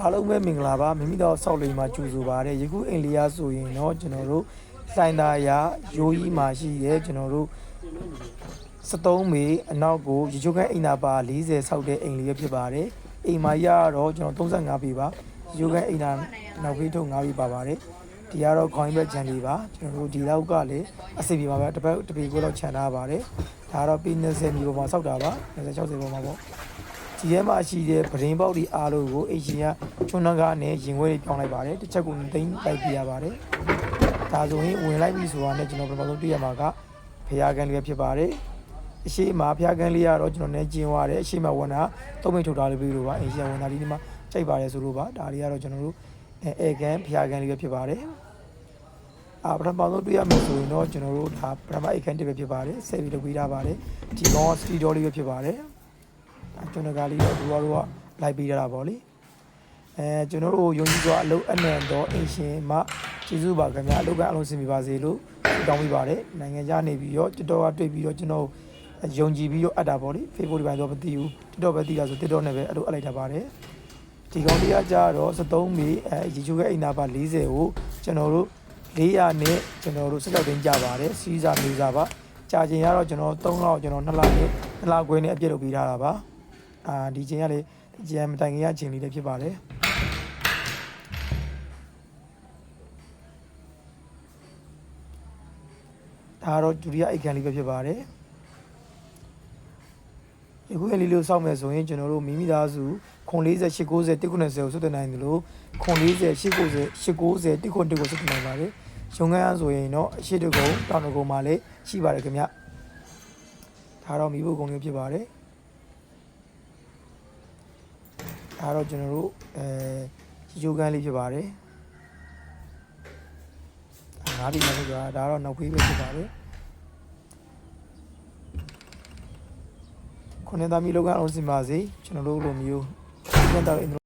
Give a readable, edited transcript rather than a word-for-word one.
အားလုံးပဲမင်္ဂလာပါမိမိတို့ဆောက်လိမ်မှာကြိုဆိုပါရစေယခုအိမ်လျာဆိုရင်တော့ကျွန်တော်တို့လှိုင်သာယာရိုးကြီးမှာရှိတဲ့ကျွန်တော်တို့73မေအနောက်ကိုရေချိုးခန်းအိမ်သာပါ40ဆောက်တဲ့အိမ်လေးပဲဖြစ်ပါတယ်အိမ်မရတော့ကျွန်တော်35ပေပါရေချိုးခန်းအိမ်သာနောက်ဖေးထုတ်5ပေပါပါတယ်ဒီကတော့ခေါင်းဘက်ခြံလေးပါကျွန်တော်တို့ဒီလောက်ကလည်းအစီအပြေပါပဲတစ်ပတ်တစ်ပေကိုတော့ခြံထားပါတယ်ဒါကတော့ปี20မြေပေါ်မှာဆောက်တာပါ20 60ပေါ်မှာပေါ့ဒီထဲမှာရှိတဲ့ပရင်းပေါက်ဒီအားလုံးကိုအရှင်ကချွန်းနှကားနဲ့ရင်ခွဲတွေပြောင်းလိုက်ပါတယ်တစ်ချက်ကိုသိမ်းလိုက်ပြရပါတယ်ဒါဆိုရင်ဝင်လိုက်ပြီဆိုတာနဲ့ကျွန်တော်ပထမဆုံးတွေ့ရမှာကဖျားကန်လေးဖြစ်ပါတယ်အရှိမဖျားကန်လေးကတော့ကျွန်တော်နဲ့ကျင်းသွားတယ်အရှိမဝန်တာသုံးမိတ်ထုတ်ထားလေးပြီးလို့ပါအရှင်ဝန်တာဒီနေ့မှကြိုက်ပါတယ်ဆိုလို့ပါဒါတွေကတော့ကျွန်တော်တို့အေကန်ဖျားကန်လေးဖြစ်ပါတယ်ပထမဆုံးတွေ့ရမယ်ဆိုရင်တော့ကျွန်တော်တို့ဒါပထမအေကန်တစ်ပဲဖြစ်ပါတယ်ဆက်ပြီးလုပ်ပေးထားပါတယ်ဒီကောင်ကစတီဒေါ်လေးပဲဖြစ်ပါတယ်ကျွန်တော်ကလေးတော့သူတို့ကလိုက်ပေးရတာပေါ့လေကျွန်တော်တို့ယုံကြည်စွာအလုပ်အနှံတော့အရှင်မကျေးဇူးပါခင်ဗျာအလုပ်ကအလုံးစင်ပြပါစေလို့တောင်းပေးပါတယ်နိုင်ငံခြားနေပြီးတော့TikTokကတွေ့ပြီးတော့ကျွန်တော်ယုံကြည်ပြီးတော့အပ်တာပေါ့လေ Facebook တွေပိုင်းတော့မသိဘူး TikTok ပဲသိတာဆို TikTok နဲ့ပဲအဲ့လိုအပ်လိုက်တာပါတယ်ဒီကောင်လေးကကြတော့73မေရေချိုးရဲ့အိမ်သာပါ40ကိုကျွန်တော်တို့400နဲ့ကျွန်တော်တို့16သိန်းကြပါတယ်စီးစာမျိုးစာပါကြာချိန်ကတော့ကျွန်တော်3လောက်ကျွန်တော်2လနဲ့2လခွဲနဲ့အပြည့်လုပ်ပေးထားတာပါဒီချိန်ကလေဒီချိန်မတိုင်ခင်ရချိန်လေးလည်းဖြစ်ပါတယ်ဒါတော့ဒုတိယအိတ်ခံလေးပဲဖြစ်ပါတယ်ယခုအလေးလေးစောင့်မယ်ဆိုရင်ကျွန်တော်တို့မိမိသားစုခွန်40 890 190ကိုစုတင်နိုင်တယ်လို့ခွန်40 890 890 190ကိုစုတင်နိုင်ပါတယ်ရုံငန်းဆိုရင်တော့အရှိတကုံတောင်တကုံမှာလည်းရှိပါတယ်ခင်ဗျဒါတော့မိဖို့ကုံလေးဖြစ်ပါတယ်ဒါတော့ကျွန်တော်တို့ရိုးကန်းလေးဖြစ်ပါတယ်ငါးဒီမှာဖြစ်သွားဒါတော့နောက်ဖေးပဲဖြစ်ပါတယ်ခုနှစ်သားမီလောကအောင်စင်ပါစေကျွန်တော်တို့လိုမျိုးပြန်တော့